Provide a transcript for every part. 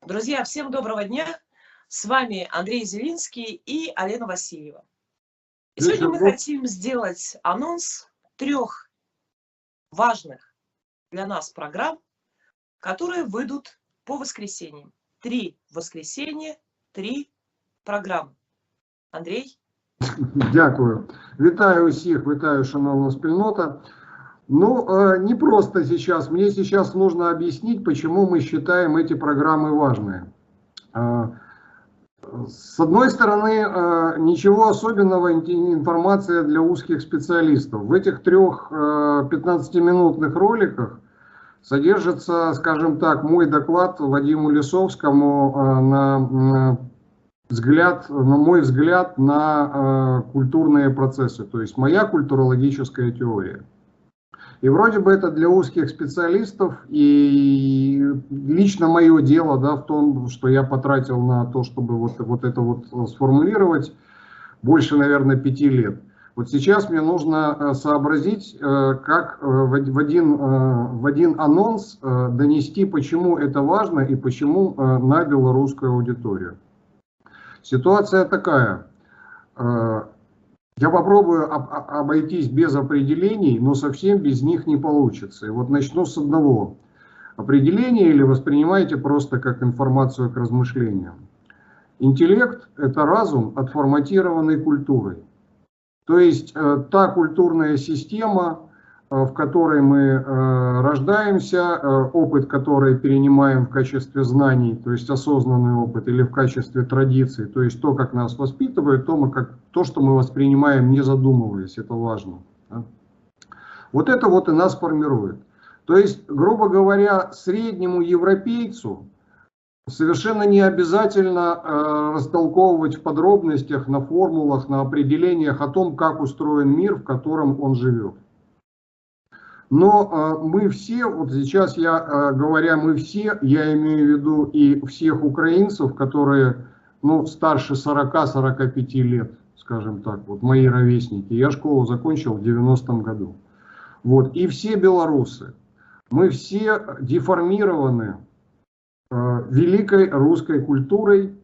Друзья, всем доброго дня! С вами Андрей Зелинский и Алена Васильева. И сегодня мы хотим сделать анонс 3 важных для нас программ, которые выйдут по воскресеньям. 3 воскресенья, 3 программы. Андрей? Дякую. Вітаю усіх, вітаю, шановна спільнота. Не просто сейчас. Мне сейчас нужно объяснить, почему мы считаем эти программы важными. С одной стороны, ничего особенного, информация для узких специалистов. В этих 3 15-минутных роликах содержится, скажем так, мой доклад Вадиму Лисовскому на мой взгляд на культурные процессы, то есть моя культурологическая теория. И вроде бы это для узких специалистов, и лично мое дело, да, в том, что я потратил на то, чтобы вот это сформулировать, больше, наверное, 5 лет. Вот сейчас мне нужно сообразить, как в один анонс донести, почему это важно и почему на белорусскую аудиторию. Ситуация такая. Я попробую обойтись без определений, но совсем без них не получится. И вот начну с одного определения, или воспринимайте просто как информацию к размышлениям. Интеллект – это разум, отформатированный культурой. То есть та культурная система, в которой мы рождаемся, опыт, который перенимаем в качестве знаний, то есть осознанный опыт, или в качестве традиций, то есть то, как нас воспитывают, то, что мы воспринимаем, не задумываясь, это важно. Да? Вот это вот и нас формирует. То есть, грубо говоря, среднему европейцу совершенно не обязательно растолковывать в подробностях, на формулах, на определениях о том, как устроен мир, в котором он живет. Но мы все, вот сейчас говоря мы все, я имею в виду и всех украинцев, которые старше 40-45 лет, скажем так, вот мои ровесники. Я школу закончил в 90-м году. Вот, и все белорусы. Мы все деформированы великой русской культурой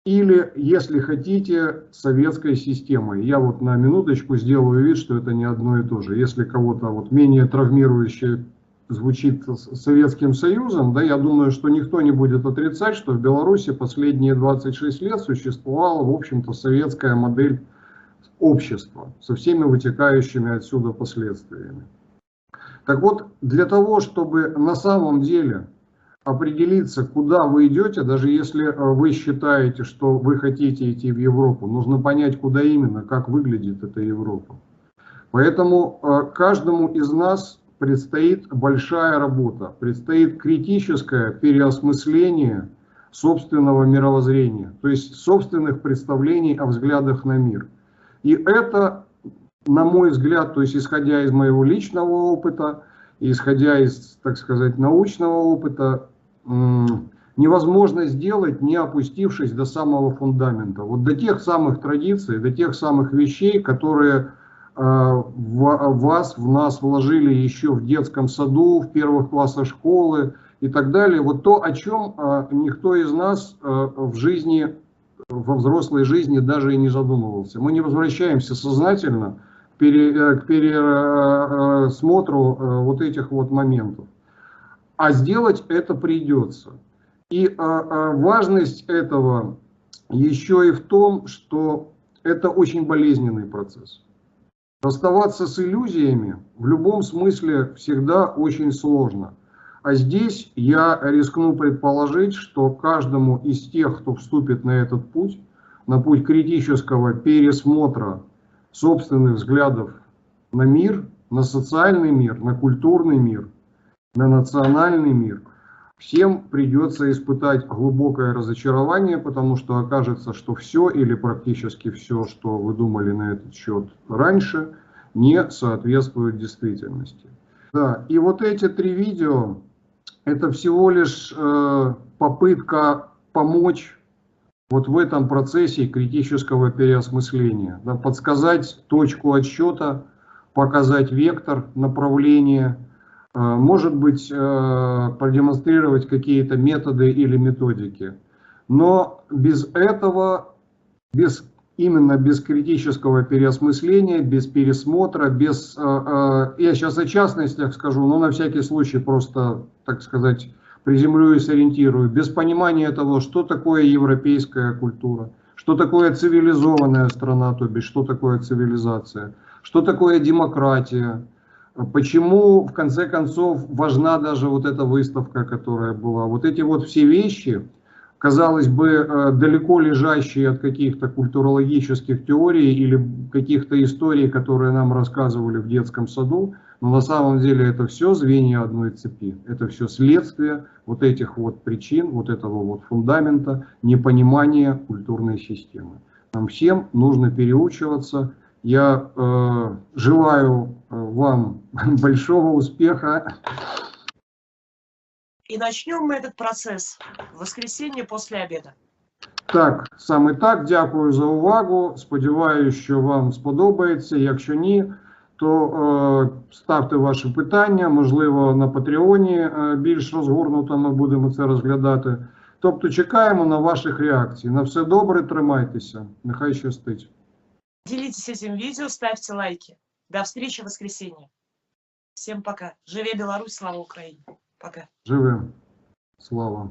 или, если хотите, советской системой. Я вот на минуточку сделаю вид, что это не одно и то же. Если кого-то менее травмирующе звучит Советским Союзом, да, я думаю, что никто не будет отрицать, что в Беларуси последние 26 лет существовала, в общем-то, советская модель общества со всеми вытекающими отсюда последствиями. Так вот, для того, чтобы на самом деле определиться, куда вы идете, даже если вы считаете, что вы хотите идти в Европу, нужно понять, куда именно, как выглядит эта Европа. Поэтому каждому из нас предстоит большая работа, предстоит критическое переосмысление собственного мировоззрения, то есть собственных представлений о взглядах на мир. И это, на мой взгляд, то есть исходя из моего личного опыта, исходя из, так сказать, научного опыта, невозможно сделать, не опустившись до самого фундамента, вот до тех самых традиций, до тех самых вещей, которые в нас вложили еще в детском саду, в первых классах школы и так далее. Вот то, о чем никто из нас в жизни, во взрослой жизни даже и не задумывался. Мы не возвращаемся сознательно к пересмотру вот этих вот моментов. А сделать это придется. И важность этого еще и в том, что это очень болезненный процесс. Расставаться с иллюзиями в любом смысле всегда очень сложно. А здесь я рискну предположить, что каждому из тех, кто вступит на этот путь, на путь критического пересмотра собственных взглядов на мир, на социальный мир, на культурный мир, на национальный мир, всем придется испытать глубокое разочарование, потому что окажется, что все или практически все, что вы думали на этот счет раньше, не соответствует действительности. Да, и вот эти 3 видео, это всего лишь попытка помочь вот в этом процессе критического переосмысления, да, подсказать точку отсчета, показать вектор, направление, может быть, продемонстрировать какие-то методы или методики. Но без этого, именно без критического переосмысления, без пересмотра, без, я сейчас о частностях скажу, но на всякий случай просто, так сказать, приземлю и сориентирую, без понимания того, что такое европейская культура, что такое цивилизованная страна, то бишь, что такое цивилизация, что такое демократия, почему, в конце концов, важна даже вот эта выставка, которая была. Вот эти вот все вещи, казалось бы, далеко лежащие от каких-то культурологических теорий или каких-то историй, которые нам рассказывали в детском саду, но на самом деле это все звенья одной цепи. Это все следствие вот этих вот причин, вот этого вот фундамента непонимания культурной системы. Нам всем нужно переучиваться. Я желаю вам большого успеха. И начнем мы этот процесс в воскресенье после обеда. Так, саме так, дякую за увагу. Сподіваюся, що вам сподобається. Якщо ні, то ставте ваші питання, можливо, на Патреоні більш розгорнуто ми будемо це розглядати. Тобто чекаємо на ваших реакцій. На все добре, тримайтеся. Нехай щастить. Делитесь этим видео, ставьте лайки. До встречи в воскресенье. Всем пока. Живе Беларусь, слава Украине. Пока. Живем. Слава.